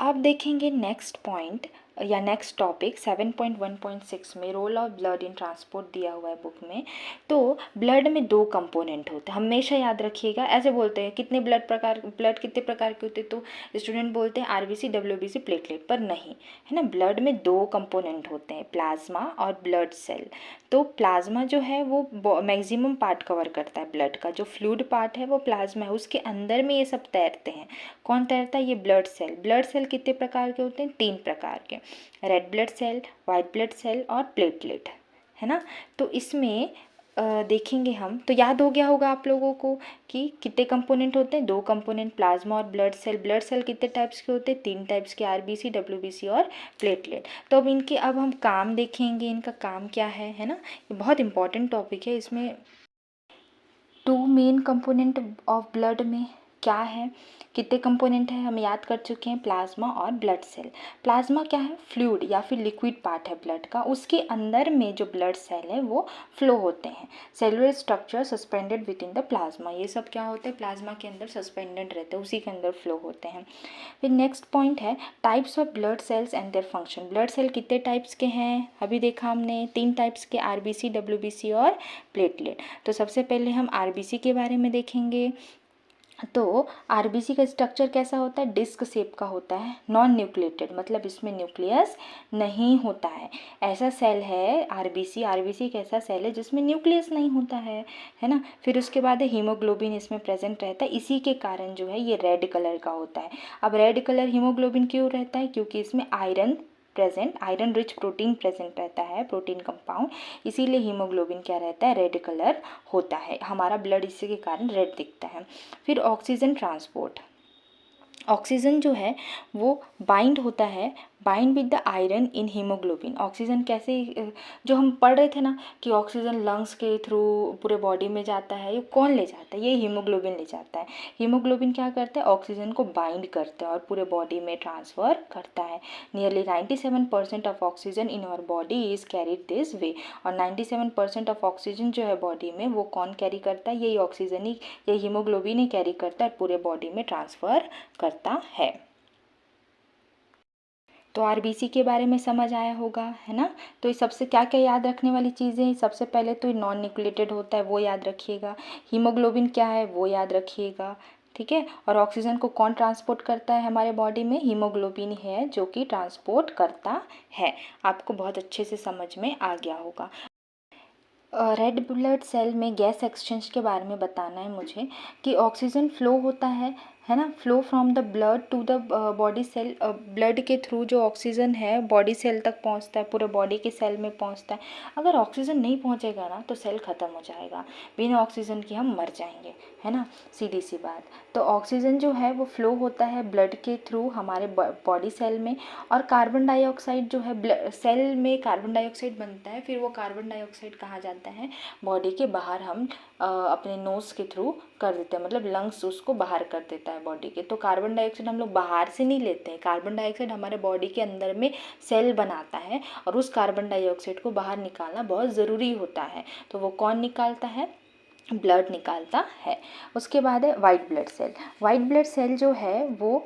आप देखेंगे next point या नेक्स्ट टॉपिक 7.1.6 में role of blood in transport दिया हुआ है बुक में। तो ब्लड में दो कंपोनेंट होते हैं, हमेशा याद रखिएगा। ऐसे बोलते हैं कितने ब्लड कितने प्रकार के होते हैं, तो स्टूडेंट बोलते हैं आरबीसी, डब्ल्यूबीसी, प्लेटलेट, पर नहीं, है ना। ब्लड में दो कंपोनेंट होते हैं, प्लाज्मा और ब्लड सेल। तो प्लाज्मा जो है वो मैक्सिमम पार्ट कवर करता है ब्लड का, जो फ्लूइड पार्ट है वो प्लाज्मा है, उसके अंदर में ये सब तैरते हैं। कौन तैरता है? ये ब्लड सेल। ब्लड सेल कितने प्रकार के होते हैं? 3 प्रकार के, red blood cell, white blood cell और प्लेटलेट, है ना। तो इसमें देखेंगे हम, तो याद हो गया होगा आप लोगों को कि कितने कंपोनेंट होते हैं, दो कंपोनेंट, प्लाज्मा और ब्लड सेल। ब्लड सेल कितने टाइप्स के होते हैं? 3 टाइप्स के, आरबीसी, डब्ल्यूबीसी और प्लेटलेट। तो अब हम काम देखेंगे, इनका काम क्या है ना। ये बहुत इंपॉर्टेंट टॉपिक है। इसमें 2 मेन कंपोनेंट ऑफ ब्लड में क्या है, कितने कंपोनेंट हैं हम याद कर चुके हैं, प्लाज्मा और ब्लड सेल। प्लाज्मा क्या है? फ्लूइड या फिर लिक्विड पार्ट है ब्लड का, उसके अंदर में जो ब्लड सेल है वो फ्लो होते हैं। Cellular structure suspended with in the plasma, ये सब क्या होते हैं? प्लाज्मा के अंदर सस्पेंडेड रहते हैं, उसी के अंदर फ्लो होते हैं। फिर नेक्स्ट पॉइंट है types of blood cells and their function. Blood cell कितने टाइप्स के हैं? अभी देखा हमने 3 टाइप्स के, आरबीसी, डब्ल्यूबीसी और प्लेटलेट। तो सबसे पहले हम आरबीसी के बारे में देखेंगे। तो आरबीसी का स्ट्रक्चर कैसा होता है? डिस्क शेप का होता है, नॉन न्यूक्लिएटेड, मतलब इसमें न्यूक्लियस नहीं होता है। ऐसा सेल है आरबीसी। आरबीसी एक ऐसा सेल है जिसमें न्यूक्लियस नहीं होता है ना। फिर उसके बाद हीमोग्लोबिन इसमें प्रेजेंट रहता है, इसी के कारण जो है ये रेड कलर का होता है। अब रेड कलर हीमोग्लोबिन क्यों रहता है? क्योंकि इसमें आयरन रिच प्रोटीन प्रेजेंट रहता है, प्रोटीन कंपाउंड, इसीलिए हीमोग्लोबिन क्या रहता है? रेड कलर होता है। हमारा ब्लड इसी के कारण रेड दिखता है। फिर ऑक्सीजन ट्रांसपोर्ट। ऑक्सीजन जो है वो बाइंड होता है, bind with the iron in haemoglobin. Oxygen कैसे, जो हम पढ़ रहे थे ना कि ऑक्सीजन लंग्स के थ्रू पूरे बॉडी में जाता है, ये कौन ले जाता है? ये हीमोग्लोबिन ले जाता है। हीमोग्लोबिन क्या करता है? ऑक्सीजन को बाइंड करता है और पूरे बॉडी में ट्रांसफ़र करता है। Nearly 97% of oxygen in our body is carried this way. और 97% ऑफ ऑक्सीजन जो है बॉडी में वो कौन कैरी करता है? यही ऑक्सीजन ही, ये हीमोग्लोबिन ही कैरी करता है, पूरे बॉडी में ट्रांसफ़र करता है। तो आरबीसी के बारे में समझ आया होगा, है ना। तो ये सबसे क्या क्या याद रखने वाली चीज़ें हैं? सबसे पहले तो ये नॉन न्यूक्लिएटेड होता है, वो याद रखिएगा। हीमोग्लोबिन क्या है वो याद रखिएगा, ठीक है। और ऑक्सीजन को कौन ट्रांसपोर्ट करता है हमारे बॉडी में? हीमोग्लोबिन है जो कि ट्रांसपोर्ट करता है। आपको बहुत अच्छे से समझ में आ गया होगा। रेड ब्लड सेल में गैस एक्सचेंज के बारे में बताना है मुझे कि ऑक्सीजन फ्लो होता है ना, flow from the blood to the body cell. Blood के थ्रू जो ऑक्सीजन है बॉडी सेल तक पहुंचता है, पूरे बॉडी के सेल में पहुंचता है। अगर ऑक्सीजन नहीं पहुंचेगा ना तो सेल ख़त्म हो जाएगा, बिना ऑक्सीजन के हम मर जाएंगे, है ना, सीधी सी बात। तो ऑक्सीजन जो है वो फ्लो होता है ब्लड के थ्रू हमारे बॉडी सेल में। और कार्बन डाइऑक्साइड जो है सेल में कार्बन डाइऑक्साइड बनता है, फिर वो कार्बन डाइऑक्साइड कहाँ जाता है? बॉडी के बाहर हम अपने नोज़ के थ्रू कर देते हैं, मतलब लंग्स उसको बाहर कर देता है बॉडी के। तो कार्बन डाइऑक्साइड हम लोग बाहर से नहीं लेते हैं, कार्बन डाइऑक्साइड हमारे बॉडी के अंदर में सेल बनाता है और उस कार्बन डाइऑक्साइड को बाहर निकालना बहुत ज़रूरी होता है। तो वो कौन निकालता है? ब्लड निकालता है। उसके बाद है white blood cell. White blood cell जो है वो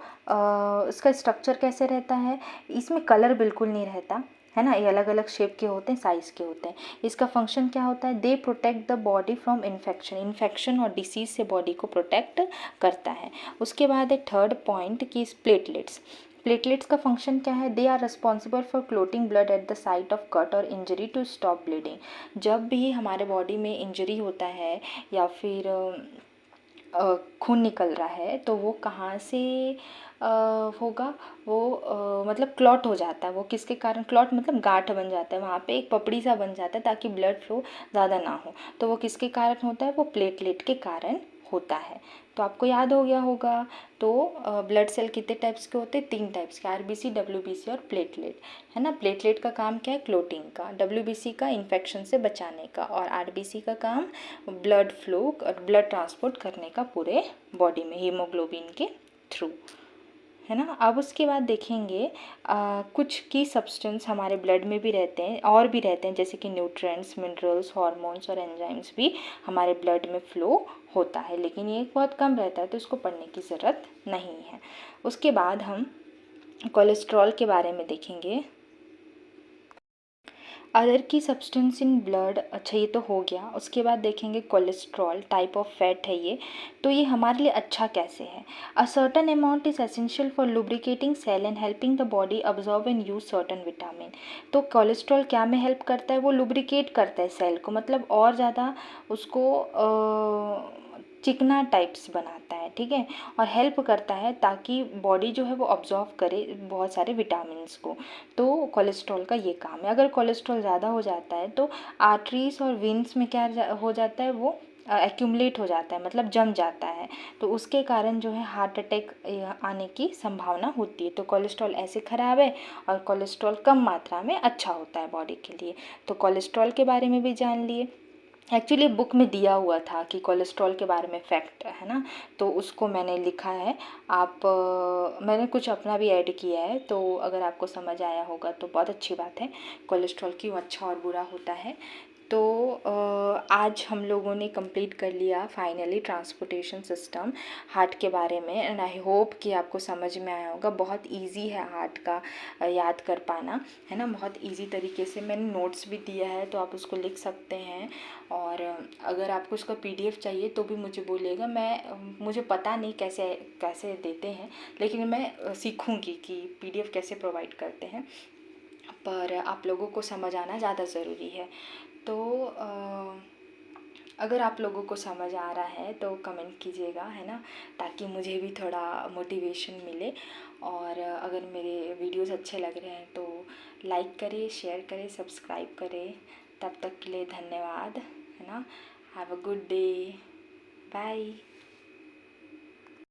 इसका स्ट्रक्चर कैसे रहता है? इसमें कलर बिल्कुल नहीं रहता, है ना। ये अलग अलग शेप के होते हैं, साइज़ के होते हैं। इसका फंक्शन क्या होता है? They protect the body from infection और डिसीज़ से बॉडी को प्रोटेक्ट करता है। उसके बाद है थर्ड पॉइंट कि प्लेटलेट्स। प्लेटलेट्स का फंक्शन क्या है? They are responsible for clotting blood at the site of cut और इंजरी टू स्टॉप ब्लीडिंग। जब भी हमारे बॉडी में इंजरी होता है या फिर खून निकल रहा है तो वो कहाँ से होगा? वो मतलब क्लॉट हो जाता है। वो किसके कारण? क्लॉट मतलब गांठ बन जाता है, वहाँ पे एक पपड़ी सा बन जाता है ताकि ब्लड फ्लो ज़्यादा ना हो। तो वो किसके कारण होता है? वो प्लेटलेट के कारण होता है। तो आपको याद हो गया होगा। तो ब्लड सेल कितने टाइप्स के होते हैं? 3 टाइप्स के, आरबीसी, डब्ल्यूबीसी और प्लेटलेट, है ना। प्लेटलेट का काम क्या है? क्लोटिंग का, डब्ल्यूबीसी का इन्फेक्शन से बचाने का, और आरबीसी का काम ब्लड फ्लो और ब्लड ट्रांसपोर्ट करने का पूरे बॉडी में हीमोग्लोबिन के थ्रू, है ना। अब उसके बाद देखेंगे कुछ की सब्सटेंस हमारे ब्लड में भी रहते हैं और भी रहते हैं, जैसे कि न्यूट्रिएंट्स, मिनरल्स, हार्मोन्स और एंजाइम्स भी हमारे ब्लड में फ्लो होता है, लेकिन ये बहुत कम रहता है तो इसको पढ़ने की ज़रूरत नहीं है। उसके बाद हम कोलेस्ट्रॉल के बारे में देखेंगे। अदर की सब्सटेंस इन ब्लड, अच्छा ये तो हो गया। उसके बाद देखेंगे कोलेस्ट्रॉल, टाइप ऑफ फैट है ये, तो ये हमारे लिए अच्छा कैसे है। A certain amount is essential for lubricating cell and helping the body absorb and use certain vitamin. तो कोलेस्ट्रॉल क्या में हेल्प करता है, वो लुब्रिकेट करता है सेल को, मतलब और ज़्यादा उसको चिकना टाइप्स बनाता है, ठीक है, और हेल्प करता है ताकि बॉडी जो है वो ऑब्जॉर्व करे बहुत सारे विटामिन्स को। तो कोलेस्ट्रॉल का ये काम है। अगर कोलेस्ट्रॉल ज़्यादा हो जाता है तो आर्टरीज और वेन्स में क्या हो जाता है, वो एक्यूमुलेट हो जाता है, मतलब जम जाता है, तो उसके कारण जो है हार्ट अटैक आने की संभावना होती है। तो कोलेस्ट्रॉल ऐसे ख़राब है, और कोलेस्ट्रॉल कम मात्रा में अच्छा होता है बॉडी के लिए। तो कोलेस्ट्रॉल के बारे में भी जान लिए। एक्चुअली बुक में दिया हुआ था कि कोलेस्ट्रॉल के बारे में फैक्ट है ना, तो उसको मैंने लिखा है। आप मैंने कुछ अपना भी ऐड किया है, तो अगर आपको समझ आया होगा तो बहुत अच्छी बात है। कोलेस्ट्रॉल क्यों अच्छा और बुरा होता है। तो आज हम लोगों ने कंप्लीट कर लिया फाइनली ट्रांसपोर्टेशन सिस्टम हार्ट के बारे में, एंड आई होप कि आपको समझ में आया होगा। बहुत इजी है हार्ट का याद कर पाना, है ना, बहुत इजी तरीके से। मैंने नोट्स भी दिया है, तो आप उसको लिख सकते हैं। और अगर आपको उसका पीडीएफ चाहिए तो भी मुझे बोलिएगा। मुझे पता नहीं कैसे कैसे देते हैं, लेकिन मैं सीखूंगी कि पीडीएफ कैसे प्रोवाइड करते हैं, पर आप लोगों को समझ आना ज़्यादा ज़रूरी है। तो अगर आप लोगों को समझ आ रहा है तो कमेंट कीजिएगा, है ना, ताकि मुझे भी थोड़ा मोटिवेशन मिले। और अगर मेरे वीडियोस अच्छे लग रहे हैं तो लाइक करें, शेयर करें, सब्सक्राइब करें। तब तक के लिए धन्यवाद, है ना। Have a good day, bye.